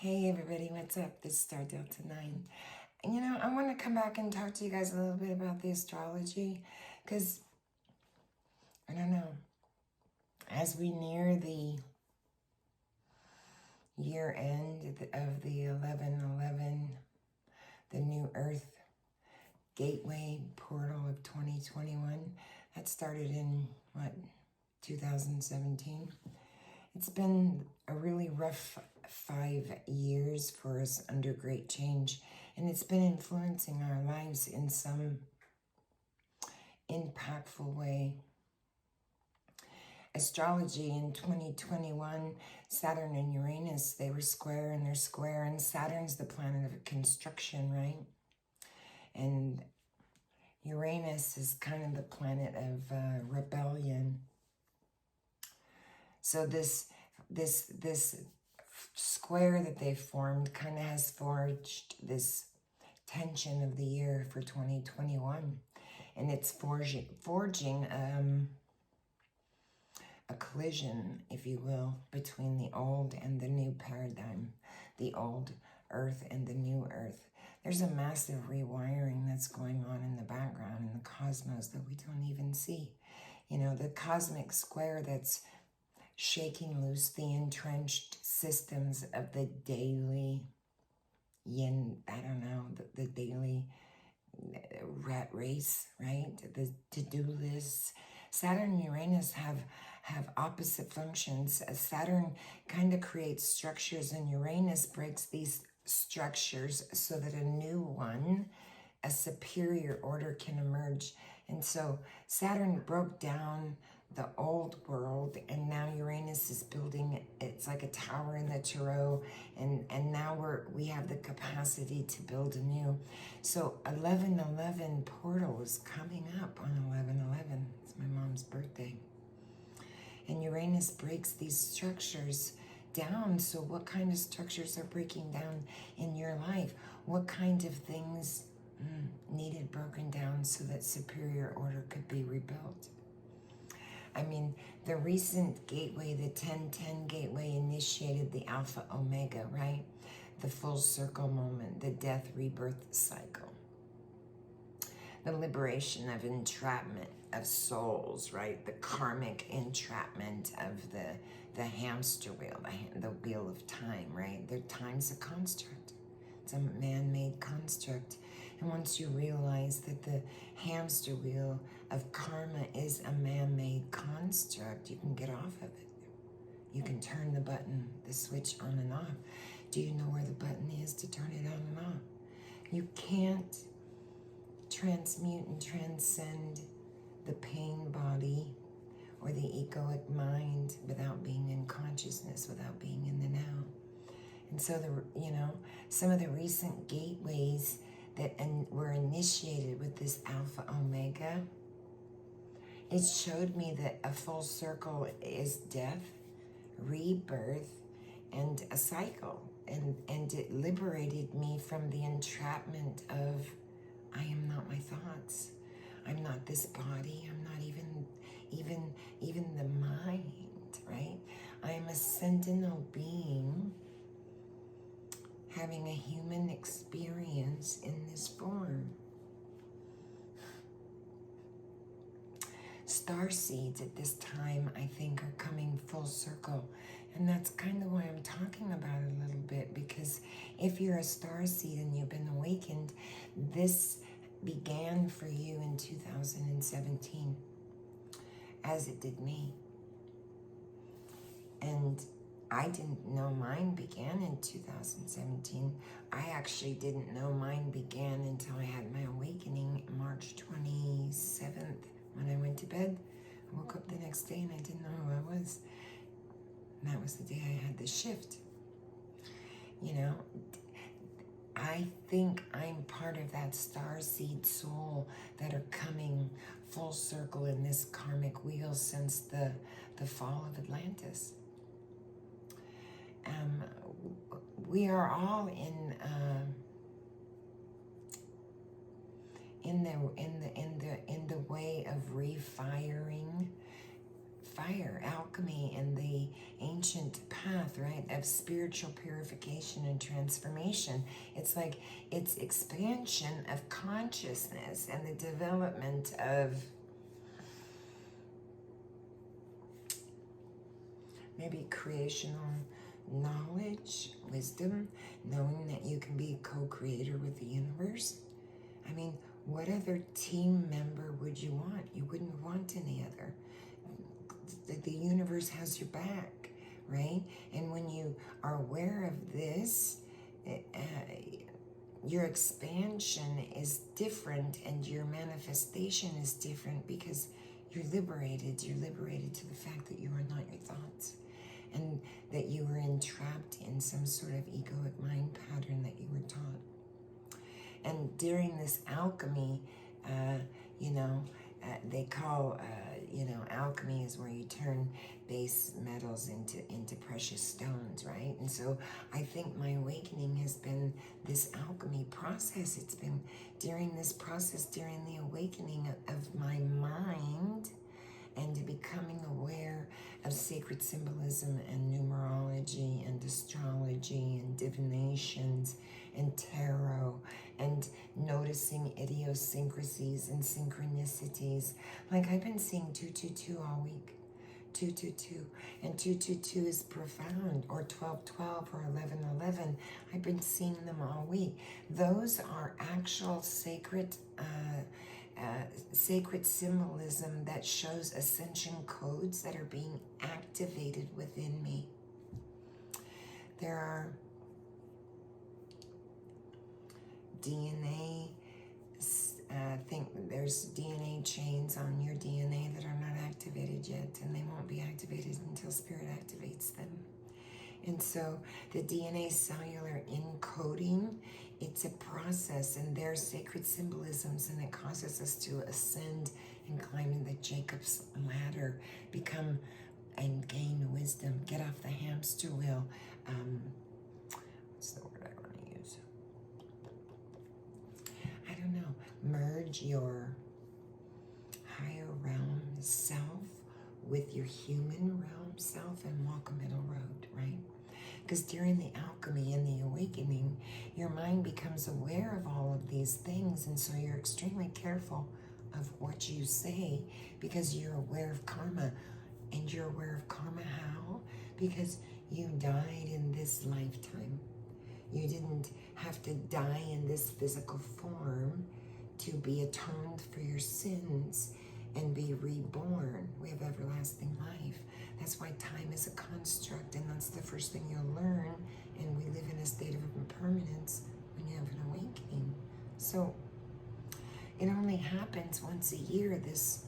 Hey everybody, what's up? This is Star Delta 9. And I want to come back and talk to you guys a little bit about the astrology because, I don't know, as we near the year end of the 1111, the new Earth gateway portal of 2021, that started in, 2017? It's been a really rough 5 years for us under great change, and it's been influencing our lives in some impactful way. Astrology in 2021, Saturn and Uranus, they were square, and they're square, and Saturn's the planet of construction, right? And Uranus is kind of the planet of rebellion. So this square that they formed kind of has forged this tension of the year for 2021, and it's forging a collision, if you will, between the old and the new paradigm, the old Earth and the new Earth. There's a massive rewiring that's going on in the background in the cosmos that we don't even see. The cosmic square that's shaking loose the entrenched systems of the daily the daily rat race, right? The to-do lists. Saturn and Uranus have opposite functions. Saturn kind of creates structures, and Uranus breaks these structures so that a new one, a superior order, can emerge. And so Saturn broke down the old world, and now Uranus is building. It's like a tower in the Tarot, and now we have the capacity to build anew. So 1111 portal is coming up on 1111. It's my mom's birthday, and Uranus breaks these structures down. So what kind of structures are breaking down in your life? What kind of things needed broken down so that superior order could be rebuilt? I mean, the recent gateway, the 1010 gateway, initiated the Alpha Omega, right? The full circle moment, the death rebirth cycle, the liberation of entrapment of souls, right? The karmic entrapment of the hamster wheel, the wheel of time, right? Time's a construct. It's a man-made construct. And once you realize that the hamster wheel of karma is a man-made construct, you can get off of it. You can turn the button, the switch on and off. Do you know where the button is to turn it on and off? You can't transmute and transcend the pain body or the egoic mind without being in consciousness, without being in the now. And so some of the recent gateways that were initiated with this Alpha Omega, it showed me that a full circle is death, rebirth, and a cycle. And it liberated me from the entrapment of, I am not my thoughts. I'm not this body. I'm not even the mind, right? I am a sentinel being having a human experience in this form. Starseeds at this time, I think, are coming full circle. And that's kind of why I'm talking about it a little bit, because if you're a starseed and you've been awakened, this began for you in 2017, as it did me. And I didn't know mine began in 2017. I actually didn't know mine began until I had my awakening March 27th. When I went to bed, I woke up the next day and I didn't know who I was. And that was the day I had the shift. I think I'm part of that starseed soul that are coming full circle in this karmic wheel since the fall of Atlantis. We are all in the way of refiring fire, alchemy, and the ancient path, right, of spiritual purification and transformation. It's like it's expansion of consciousness and the development of maybe creational knowledge, wisdom, knowing that you can be a co-creator with the universe. I mean, what other team member would you want? You wouldn't want any other. The universe has your back, right? And when you are aware of this, your expansion is different and your manifestation is different because you're liberated. You're liberated to the fact that you are not your thoughts and that you were entrapped in some sort of egoic mind pattern that you were taught. And during this alchemy, they call, alchemy is where you turn base metals into precious stones, right? And so I think my awakening has been this alchemy process. It's been during this process, during the awakening of my mind and becoming aware of sacred symbolism and numerology and astrology and divinations and tarot and noticing idiosyncrasies and synchronicities. Like I've been seeing 222 all week. 222. And 222 is profound, or 1212 or 1111. I've been seeing them all week. Those are actual sacred symbolism that shows ascension codes that are being activated within me. There are DNA, there's DNA chains on your DNA that are not activated yet, and they won't be activated until Spirit activates them. And so the DNA cellular encoding, it's a process, and there's sacred symbolisms, and it causes us to ascend and climb in the Jacob's ladder, become and gain wisdom, get off the hamster wheel. What's the word I want to use? I don't know. Merge your higher realm self with your human realm self and walk a middle road, right? Because during the alchemy and the awakening, your mind becomes aware of all of these things, and so you're extremely careful of what you say because you're aware of karma. And you're aware of karma how? Because you died in this lifetime. You didn't have to die in this physical form to be atoned for your sins and be reborn. We have everlasting life. That's why time is a construct, and that's the first thing you'll learn. And we live in a state of impermanence when you have an awakening. So it only happens once a year, this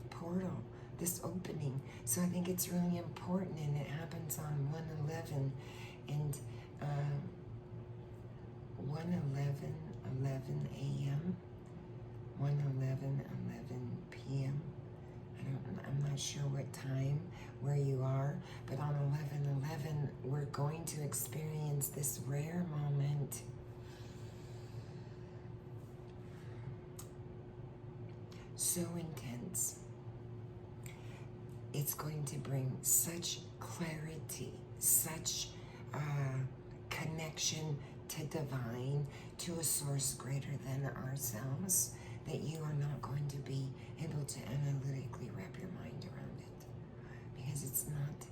portal, this opening. So I think it's really important, and it happens on 1/11 and 1/11 a.m., 1/11 p.m. I'm not sure what time where you are, but on 11/11 we're going to experience this rare moment. So intense. It's going to bring such clarity, such connection to divine, to a source greater than ourselves, that you are not going to be able to analytically wrap your mind around it, because it's not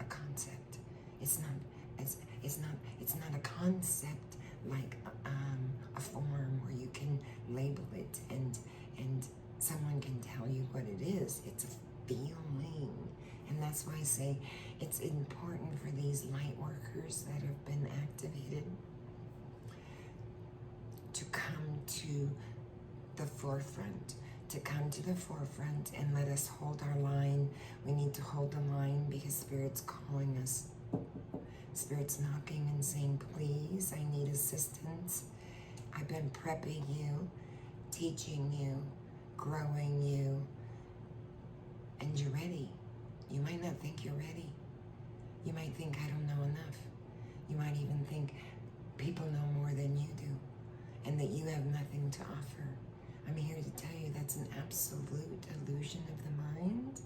a concept. It's not a concept like a form where you can label it and someone can tell you what it is. It's a feeling. And that's why I say it's important for these light workers that have been activated to come to the forefront, and let us hold our line. We need to hold the line because Spirit's calling us. Spirit's knocking and saying, please, I need assistance. I've been prepping you, teaching you, growing you, and you're ready. You might not think you're ready. You might think, I don't know enough. You might even think people know more than you do, and that you have nothing to offer. I'm here to tell you that's an absolute illusion of the mind,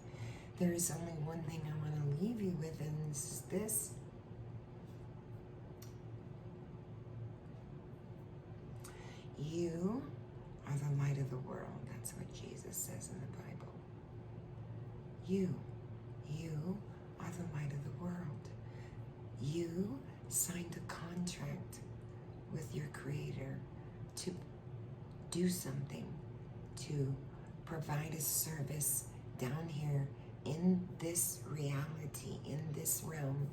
there is only one thing I want to leave you with, and this is this. You are the light of the world. That's what Jesus says in the Bible. You are the light of the world. You signed a contract with your Creator to do something, to provide a service down here in this reality, in this realm,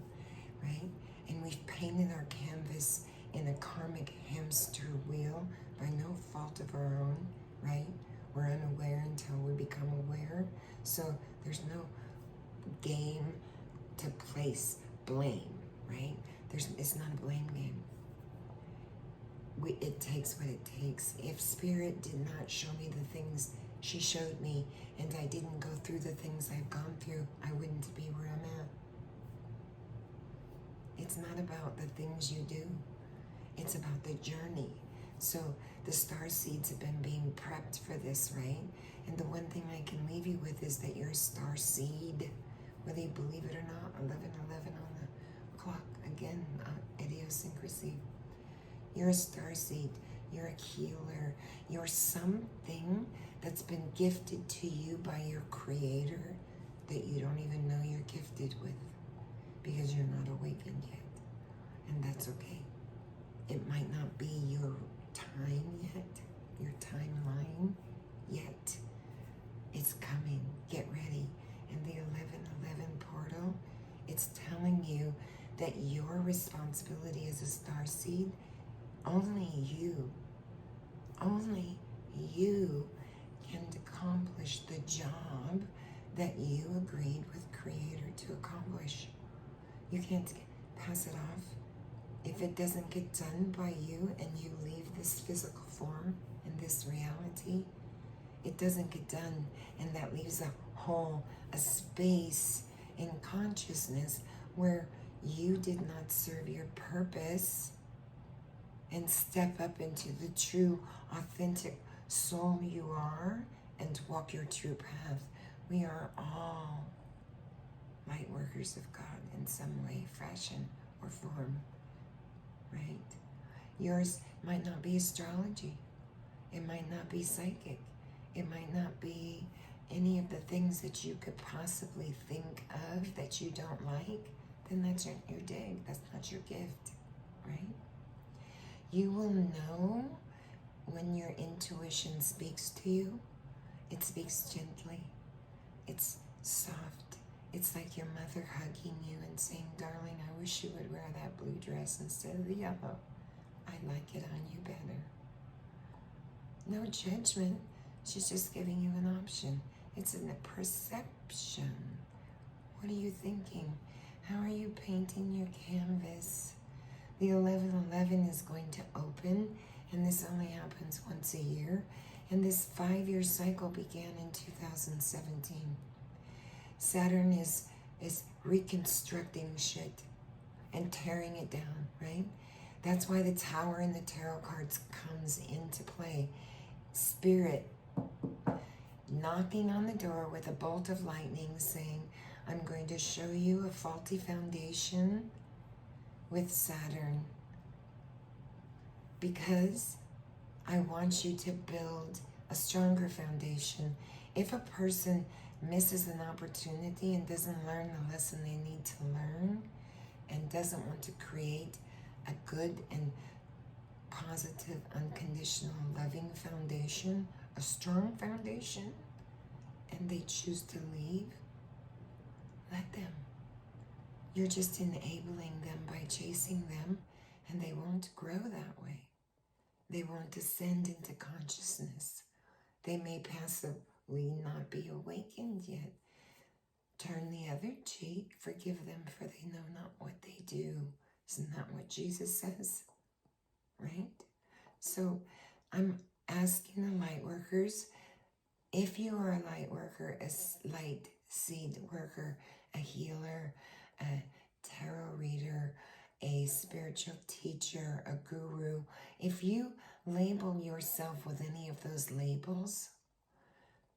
right? And we've painted our canvas in a karmic hamster wheel by no fault of our own, right? We're unaware until we become aware. So there's no game to place blame, right? It's not a blame game. It takes what it takes. If Spirit did not show me the things she showed me, and I didn't go through the things I've gone through, I wouldn't be where I'm at. It's not about the things you do. It's about the journey. So the star seeds have been being prepped for this, right? And the one thing I can leave you with is that you're a star seed, whether you believe it or not. 11:11 on the clock. Again, idiosyncrasy. You're a star seed. You're a healer. You're something that's been gifted to you by your Creator that you don't even know you're gifted with, because you're not awakened yet. And that's okay. It might not be your time yet, your timeline yet. It's coming. Get ready. And the 11:11 portal, it's telling you that your responsibility as a star seed, only you can accomplish the job that you agreed with Creator to accomplish. You can't pass it off. If it doesn't get done by you and you leave this physical form and this reality, it doesn't get done, and that leaves a hole, a space in consciousness where you did not serve your purpose and step up into the true, authentic soul you are and walk your true path. We are all light workers of God in some way, fashion, or form, right? Yours might not be astrology. It might not be psychic. It might not be any of the things that you could possibly think of that you don't like. Then that's your dig. That's not your gift, right? You will know when your intuition speaks to you. It speaks gently. It's soft. It's like your mother hugging you and saying, darling, I wish you would wear that blue dress instead of the yellow. I like it on you better. No judgment. She's just giving you an option. It's in the perception. What are you thinking? How are you painting your canvas? The 11:11 is going to open, and this only happens once a year. And this 5-year cycle began in 2017. Saturn is reconstructing shit and tearing it down, right? That's why the Tower in the tarot cards comes into play. Spirit knocking on the door with a bolt of lightning saying, I'm going to show you a faulty foundation with Saturn, because I want you to build a stronger foundation. If a person misses an opportunity and doesn't learn the lesson they need to learn, and doesn't want to create a good and positive, unconditional, loving foundation, a strong foundation, and they choose to leave, let them. You're just enabling them by chasing them, and they won't grow that way. They won't descend into consciousness. They may passively not be awakened yet. Turn the other cheek, forgive them, for they know not what they do. Isn't that what Jesus says? Right? So I'm asking the light workers, if you are a light worker, a light seed worker, a healer, a tarot reader, a spiritual teacher, a guru, if you label yourself with any of those labels,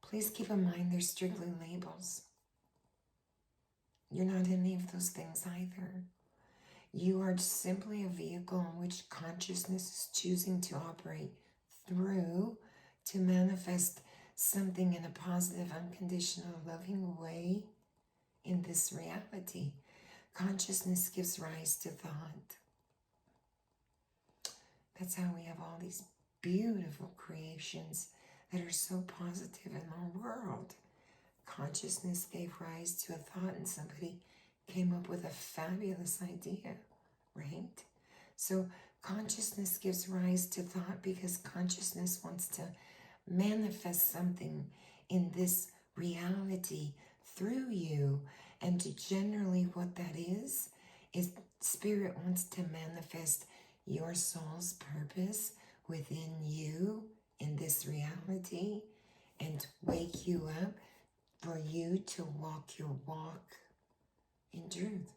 please keep in mind they're strictly labels. You're not any of those things either. You are simply a vehicle in which consciousness is choosing to operate through to manifest something in a positive, unconditional, loving way in this reality. Consciousness gives rise to thought. That's how we have all these beautiful creations that are so positive in our world. Consciousness gave rise to a thought and somebody came up with a fabulous idea, right? So consciousness gives rise to thought because consciousness wants to manifest something in this reality through you. And generally what that is spirit wants to manifest your soul's purpose within you in this reality and wake you up for you to walk your walk in truth.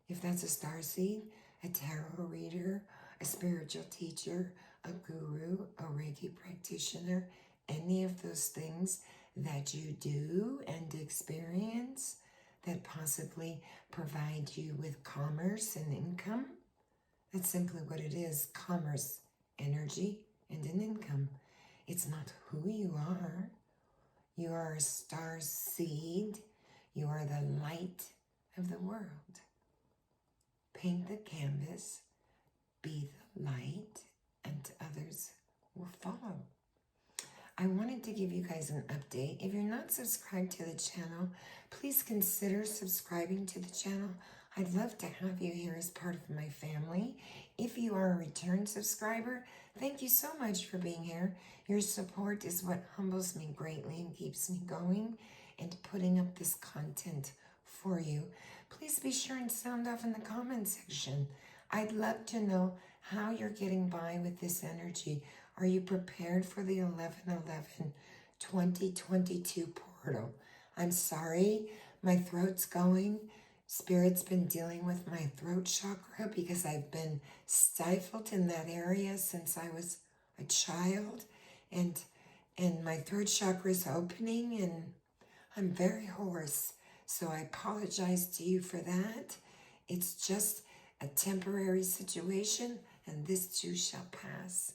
If that's a starseed, a tarot reader, a spiritual teacher, a guru, a Reiki practitioner, any of those things that you do and experience that possibly provide you with commerce and income, that's simply what it is, commerce, energy, and an income. It's not who you are. You are a star seed. You are the light of the world. Paint the canvas, be the light, and others will follow. I wanted to give you guys an update. If you're not subscribed to the channel, please consider subscribing to the channel. I'd love to have you here as part of my family. If you are a return subscriber, thank you so much for being here. Your support is what humbles me greatly and keeps me going and putting up this content for you. Please be sure and sound off in the comment section. I'd love to know how you're getting by with this energy. Are you prepared for the 11/11/2022 portal? I'm sorry, my throat's going. Spirit's been dealing with my throat chakra because I've been stifled in that area since I was a child. And my throat chakra is opening and I'm very hoarse. So I apologize to you for that. It's just a temporary situation and this too shall pass.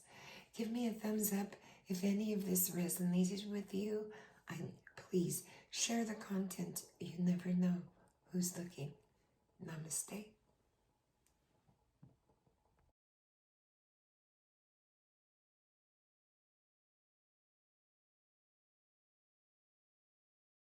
Give me a thumbs up if any of this resonated with you. Please share the content. You never know who's looking. Namaste.